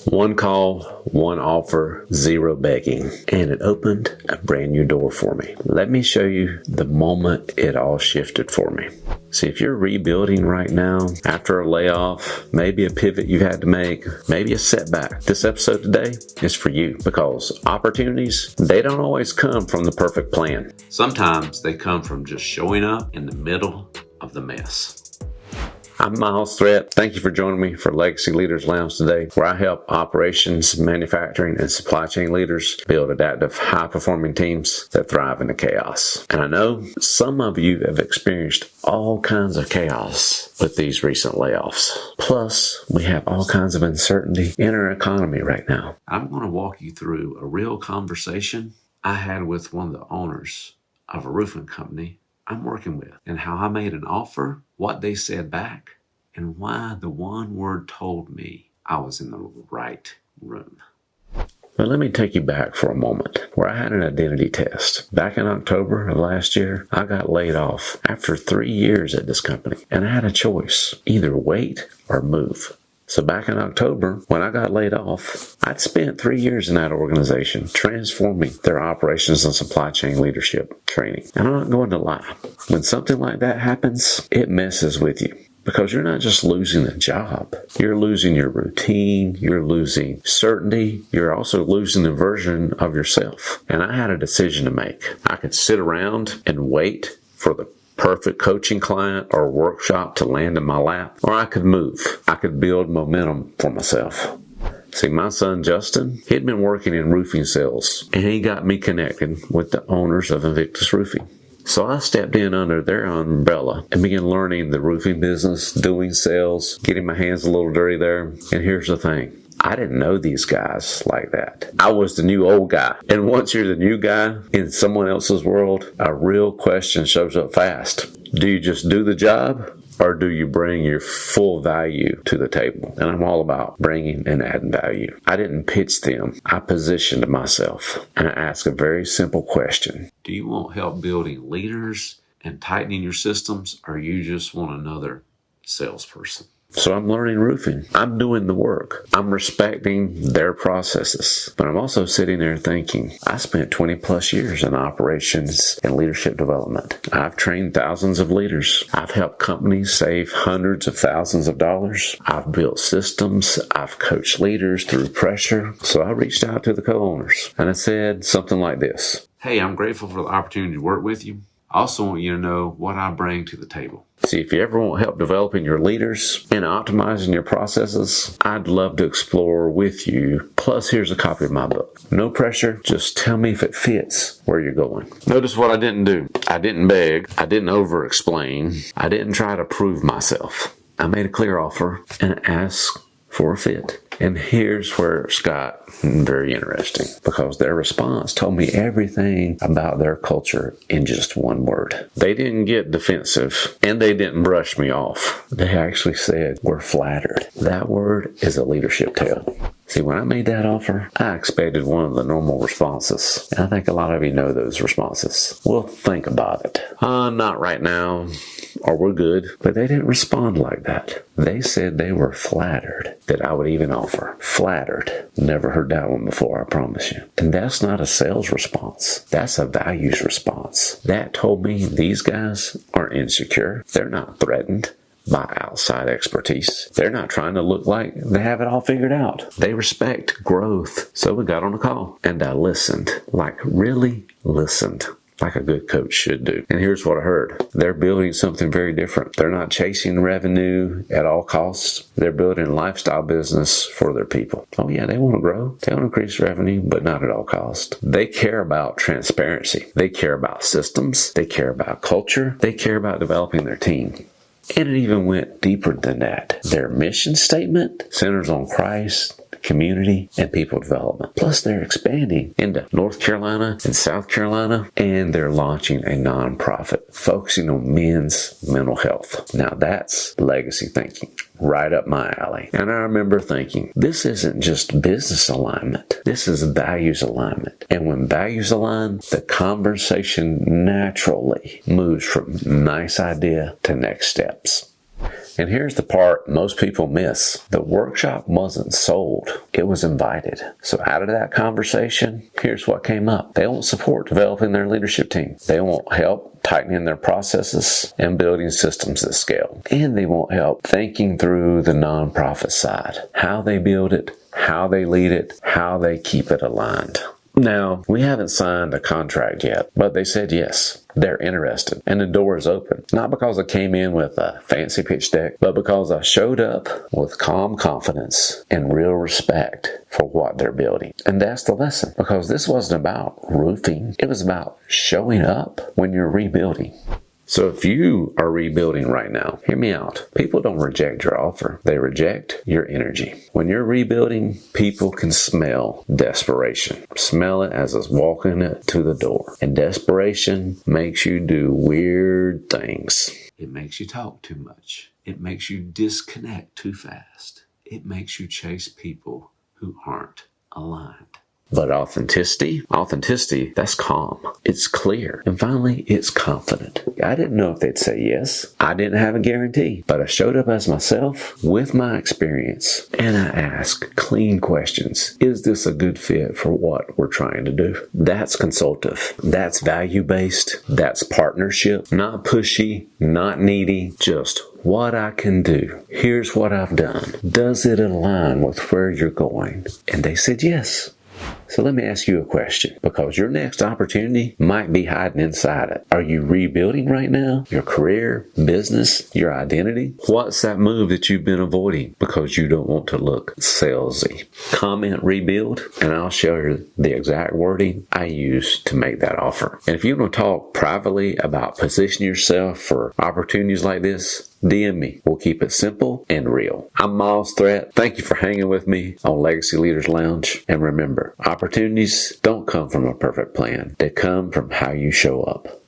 One call, one offer, zero begging, and it opened a brand new door for me. Let me show you the moment it all shifted for me. See, if you're rebuilding right now, after a layoff, maybe a pivot you had to make, maybe a setback, this episode today is for you, because opportunities, they don't always come from the perfect plan. Sometimes they come from just showing up in the middle of the mess. I'm Miles Threat. Thank you for joining me for Legacy Leaders Lounge today, where I help operations, manufacturing, and supply chain leaders build adaptive, high-performing teams that thrive in the chaos. And I know some of you have experienced all kinds of chaos with these recent layoffs. Plus, we have all kinds of uncertainty in our economy right now. I'm going to walk you through a real conversation I had with one of the owners of a roofing company I'm working with, and how I made an offer, what they said back, and why the one word told me I was in the right room. But let me take you back for a moment, where I had an identity test. Back in October of last year, I got laid off after 3 years at this company, and I had a choice, either wait or move. So back in October, when I got laid off, I'd spent 3 years in that organization transforming their operations and supply chain leadership training. And I'm not going to lie, when something like that happens, it messes with you. Because you're not just losing a job, you're losing your routine, you're losing certainty, you're also losing a version of yourself. And I had a decision to make. I could sit around and wait for the perfect coaching client or workshop to land in my lap, or I could move. I could build momentum for myself. See, my son Justin, he'd been working in roofing sales, and he got me connected with the owners of Invictus Roofing. So I stepped in under their umbrella and began learning the roofing business, doing sales, getting my hands a little dirty there. And here's the thing. I didn't know these guys like that. I was the new old guy. And once you're the new guy in someone else's world, a real question shows up fast. Do you just do the job, or do you bring your full value to the table? And I'm all about bringing and adding value. I didn't pitch them. I positioned myself. And I asked a very simple question. Do you want help building leaders and tightening your systems, or you just want another salesperson? So I'm learning roofing. I'm doing the work. I'm respecting their processes. But I'm also sitting there thinking, I spent 20 plus years in operations and leadership development. I've trained thousands of leaders. I've helped companies save hundreds of thousands of dollars. I've built systems. I've coached leaders through pressure. So I reached out to the co-owners and I said something like this. Hey, I'm grateful for the opportunity to work with you. I also want you to know what I bring to the table. See, if you ever want help developing your leaders and optimizing your processes, I'd love to explore with you. Plus, here's a copy of my book. No pressure, just tell me if it fits where you're going. Notice what I didn't do. I didn't beg. I didn't over-explain. I didn't try to prove myself. I made a clear offer and asked for a fit. And here's where it got very interesting, because their response told me everything about their culture in just one word. They didn't get defensive, and they didn't brush me off. They actually said, we're flattered. That word is a leadership tale. See, when I made that offer, I expected one of the normal responses. And I think a lot of you know those responses. Well, think about it. Not right now, or we're good. But they didn't respond like that. They said they were flattered that I would even offer. Flattered. Never heard that one before, I promise you. And that's not a sales response. That's a values response. That told me these guys aren't insecure. They're not threatened by outside expertise. They're not trying to look like they have it all figured out. They respect growth. So we got on a call and I listened, like really listened, like a good coach should do. And here's what I heard. They're building something very different. They're not chasing revenue at all costs. They're building a lifestyle business for their people. Oh yeah, they want to grow. They want to increase revenue, but not at all costs. They care about transparency. They care about systems. They care about culture. They care about developing their team. And it even went deeper than that. Their mission statement centers on Christ, community, and people development. Plus, they're expanding into North Carolina and South Carolina, and they're launching a nonprofit focusing on men's mental health. Now, that's legacy thinking. Right up my alley. And I remember thinking, this isn't just business alignment. This is values alignment. And when values align, the conversation naturally moves from nice idea to next steps. And here's the part most people miss. The workshop wasn't sold. It was invited. So out of that conversation, here's what came up. They won't support developing their leadership team. They won't help tightening their processes and building systems that scale. And they won't help thinking through the nonprofit side. How they build it, how they lead it, how they keep it aligned. Now, we haven't signed a contract yet, but they said yes. They're interested, and the door is open. Not because I came in with a fancy pitch deck, but because I showed up with calm confidence and real respect for what they're building. And that's the lesson, because this wasn't about roofing. It was about showing up when you're rebuilding. So if you are rebuilding right now, hear me out. People don't reject your offer. They reject your energy. When you're rebuilding, people can smell desperation. Smell it as it's walking it to the door. And desperation makes you do weird things. It makes you talk too much. It makes you disconnect too fast. It makes you chase people who aren't aligned. But authenticity, that's calm. It's clear. And finally, it's confident. I didn't know if they'd say yes. I didn't have a guarantee. But I showed up as myself with my experience. And I asked clean questions. Is this a good fit for what we're trying to do? That's consultative. That's value-based. That's partnership. Not pushy, not needy, just what I can do. Here's what I've done. Does it align with where you're going? And they said yes. So let me ask you a question, because your next opportunity might be hiding inside it. Are you rebuilding right now? Your career, business, your identity? What's that move that you've been avoiding because you don't want to look salesy? Comment rebuild, and I'll share the exact wording I used to make that offer. And if you want to talk privately about positioning yourself for opportunities like this, DM me. We'll keep it simple and real. I'm Miles Threat. Thank you for hanging with me on Legacy Leaders Lounge. And remember, opportunities don't come from a perfect plan. They come from how you show up.